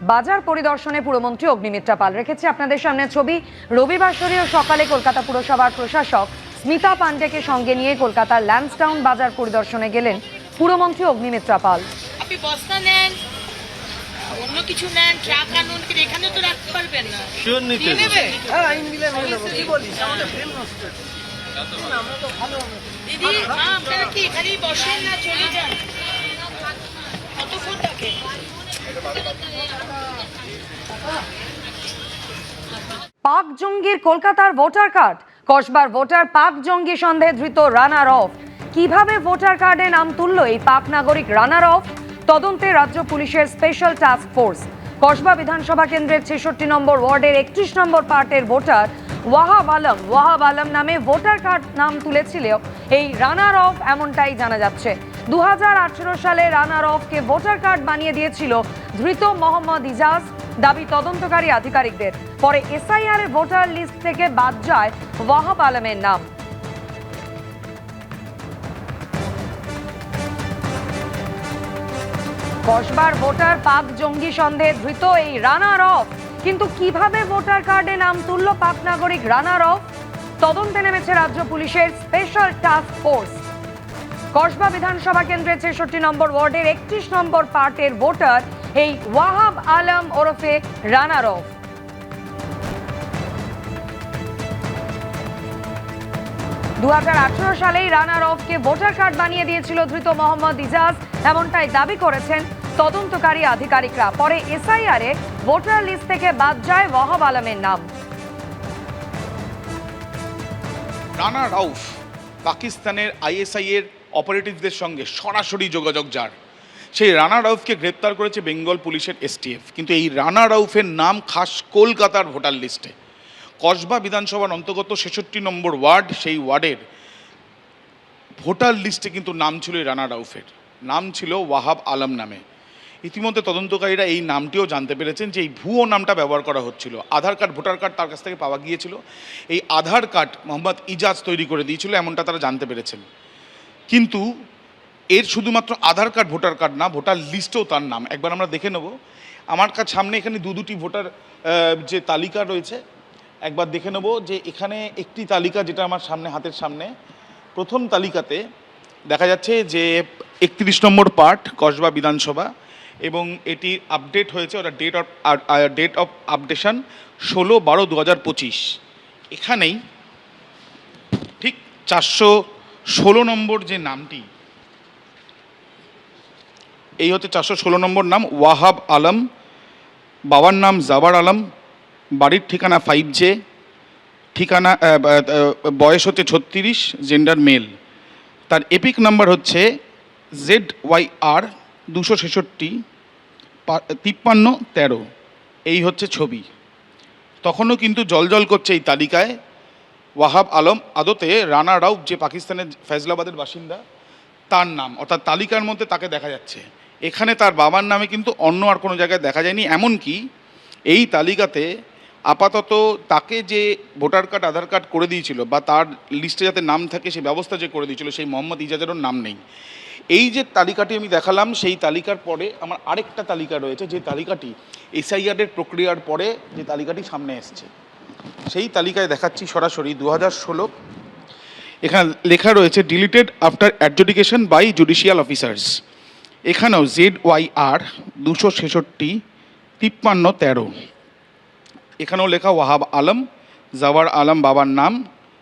বাজার পরিদর্শনে পুরমন্ত্রী অগ্নিমিত্রা পাল। রেখেছে আপনাদের সামনে ছবি। রবিবাসরীয় সকালে কলকাতা পুরসভার প্রশাসক স্মিতা পান্ডেকে সঙ্গে নিয়ে কলকাতার ল্যান্সডাউন বাজার পরিদর্শনে গেলেন পুরমন্ত্রী অগ্নিমিত্রা পাল। আপনি বস্তা নেন, অন্য কিছু নেন, ট্রাক আনুন, কিন্তু এখানে তো রাখতে পারবেন না। শিওর নিতে দিদি, আপনারা কি এখানেই বসেন না চলে যান? কতক্ষণ থাকে? পাক জঙ্গির কলকাতার ভোটার কার্ড। কসবার ভোটার পাক জঙ্গি সন্দেহে ধৃত রানার অফ। কিভাবে ভোটার কার্ডে নাম তুলল এই পাক নাগরিক রানার অফ? তদন্তে রাজ্য পুলিশের স্পেশাল টাস্ক ফোর্স। কসবা বিধানসভা কেন্দ্রের ৬৬ নম্বর ওয়ার্ডের ৩১ নম্বর পার্টের ভোটার ওয়াহাব আলম নামে ভোটার কার্ড নাম তুলেছিল এই রানার অফ, এমনটাই জানা যাচ্ছে। 2018 সালে রানার অফকে ভোটার কার্ড বানিয়ে দিয়েছিল ধৃত মোহাম্মদ ইজাজ। দাবি তদন্তকারী আধিকারিকদের। পরে এসআইআর এর ভোটার লিস্ট থেকে বাদ যায় ওয়াহাব আলমের নাম। কসবার ভোটার পাক জঙ্গি সন্দেহে ধৃত এই রানার অফ। কিন্তু কিভাবে ভোটার কার্ডে নাম তুলল পাক নাগরিক রানার অফ? তদন্তে নেমেছে রাজ্য পুলিশের স্পেশাল টাস্ক ফোর্স। কসবা বিধানসভা কেন্দ্রের ৬৬ নম্বর ওয়ার্ডের ৩১ নম্বর পার্টের ভোটার এই ওয়াহাব আলম ওরফে রানার অফ। 2018 সালেই রানার অফকে ভোটার কার্ড বানিয়ে দিয়েছিল ধৃত মোহাম্মদ ইজাজ, এমনটাই দাবি করেছেন তদন্তকারী আধিকারিকরা। পরে এসআইআর এ ভোটার লিস্ট থেকে বাদ যায় ওয়াহাব আলমের নাম। রানা রাউফ পাকিস্তানের আইএসআই এর অপারেটিভদের সঙ্গে সরাসরি যোগাযোগ যার, সেই রানা রাউফকে গ্রেপ্তার করেছে বেঙ্গল পুলিশের এসটিএফ। কিন্তু এই রানা রাউফের নাম খাস কলকাতার ভোটার লিস্টে। কসবা বিধানসভার অন্তর্গত ৬৬ নম্বর ওয়ার্ড, সেই ওয়ার্ডের ভোটার লিস্টে কিন্তু নাম ছিল রানা রাউফের, নাম ছিল ওয়াহাব আলম নামে। ইতিমধ্যে তদন্তকারীরা এই নামটিও জানতে পেরেছেন যে এই ভুয়ো নামটা ব্যবহার করা হচ্ছিল। আধার কার্ড, ভোটার কার্ড তার কাছ থেকে পাওয়া গিয়েছিল। এই আধার কার্ড মোহাম্মদ ইজাজ তৈরি করে দিয়েছিল, এমনটা তারা জানতে পেরেছেন। কিন্তু এর শুধুমাত্র আধার কার্ড, ভোটার কার্ড না, ভোটার লিস্টেও তার নাম। একবার আমরা দেখে নেব। আমার কাছে সামনে এখানে দুটি ভোটার যে তালিকা রয়েছে, একবার দেখে নেব যে এখানে একটি তালিকা যেটা আমার সামনে, হাতের সামনে প্রথম তালিকাতে দেখা যাচ্ছে যে ৩১ নম্বর পার্ট কসবা বিধানসভা, এবং এটি আপডেট হয়েছে, ওটা ডেট অফ আপডেশন 16/12/2025। এখানেই ঠিক 416 নম্বর যে নামটি, এই হচ্ছে 416 নম্বর নাম, ওয়াহাব আলম। বাবার নাম জাবার আলম, বাড়ির ঠিকানা 5J, ঠিকানা বয়স হচ্ছে 36, জেন্ডার মেল। তার এপিক নাম্বার হচ্ছে ZYR 266 5313। এই হচ্ছে ছবি। তখনও কিন্তু জলজল করছে এই তালিকায় ওয়াহাব আলম আদতে রানা রাউফ, যে পাকিস্তানের ফৈজলাবাদের বাসিন্দা, তার নাম, অর্থাৎ তালিকার মধ্যে তাকে দেখা যাচ্ছে। এখানে তার বাবার নামে কিন্তু অন্য আর কোনো জায়গায় দেখা যায়নি। এমনকি এই তালিকাতে আপাতত তাকে যে ভোটার কার্ড, আধার কার্ড করে দিয়েছিল, বা তার লিস্টে যাতে নাম থাকে সে ব্যবস্থা যে করে দিয়েছিল, সেই মোহাম্মদ ইজাজেরও নাম নেই। এই যে তালিকাটি আমি দেখালাম, সেই তালিকার পরে আমার আরেকটা তালিকা রয়েছে, যে তালিকাটি এসআইআর এর প্রক্রিয়ার পরে যে তালিকাটি সামনে এসছে, সেই তালিকায় দেখাচ্ছি সরাসরি 2016। এখানে লেখা রয়েছে deleted after adjudication by judicial officers. এখানেও ZYR 266 5313। এখানেও লেখা ওয়াহাব আলম, জাওয়ার আলম বাবার নাম,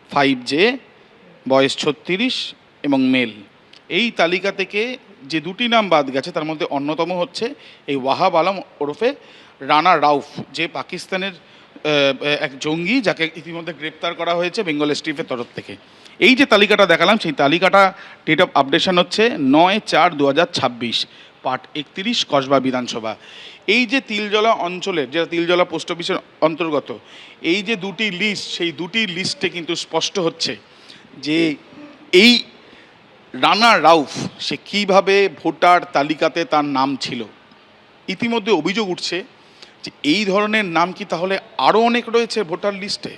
5J, বয়স 36 এবং মেল। এই তালিকা থেকে যে দুটি নাম বাদ গেছে তার মধ্যে অন্যতম হচ্ছে এই ওয়াহাব আলম ওরফে রানা রাউফ, যে পাকিস্তানের এক জঙ্গি, যাকে ইতিমধ্যে গ্রেপ্তার করা হয়েছে বেঙ্গল এসটিএফের তরফ থেকে। এই যে তালিকাটা দেখালাম, সেই তালিকাটা ডেট অফ আপডেশন হচ্ছে 9/4/2026, পার্ট 31, কসবা বিধানসভা। এই যে তিলজলা অঞ্চলের, যেটা তিলজলা পোস্ট অফিসের অন্তর্গত, এই যে দুটি লিস্ট, সেই দুটি লিস্টে কিন্তু স্পষ্ট হচ্ছে যে এই রানা রাউফ সে কীভাবে ভোটার তালিকাতে তার নাম ছিল। ইতিমধ্যে অভিযোগ উঠছে যে এই ধরনের নাম কি তাহলে আরও অনেক রয়েছে ভোটার লিস্টে,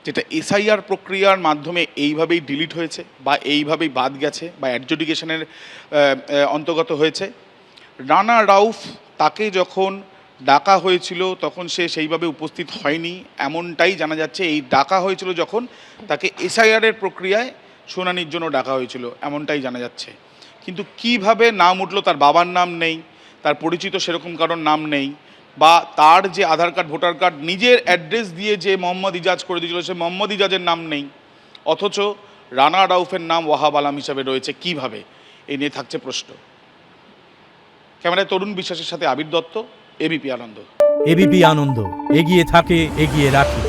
যেটা এসআইআর প্রক্রিয়ার মাধ্যমে এইভাবেই ডিলিট হয়েছে, বা এইভাবেই বাদ গেছে, বা অ্যাডজুডিকেশনের অন্তর্গত হয়েছে। রানা রাউফ তাকে যখন ডাকা হয়েছিল তখন সে সেইভাবে উপস্থিত হয়নি এমনটাই জানা যাচ্ছে। এই ডাকা হয়েছিল যখন তাকে এসআইআরের প্রক্রিয়ায় শুনানির জন্য ডাকা হয়েছিল এমনটাই জানা যাচ্ছে। কিন্তু কিভাবে নাম উঠলো, তার বাবার নাম নেই, তার পরিচিত সেরকম কারোর নাম নেই, বা তার যে আধার কার্ড ভোটার কার্ড নিজের অ্যাড্রেস দিয়ে যে মোহাম্মদ ইজাজ করে দিয়েছিল সে মোহাম্মদ ইজাজের নাম নেই, অথচ রানা রাউফের নাম ওয়াহাব আলম হিসাবে রয়েছে কিভাবে, এই নিয়ে থাকছে প্রশ্ন। ক্যামেরায় তরুণ বিশ্বাসের সাথে আবির দত্ত, এবিপি আনন্দ। এবিপি আনন্দ, এগিয়ে থাকে, এগিয়ে রাখে।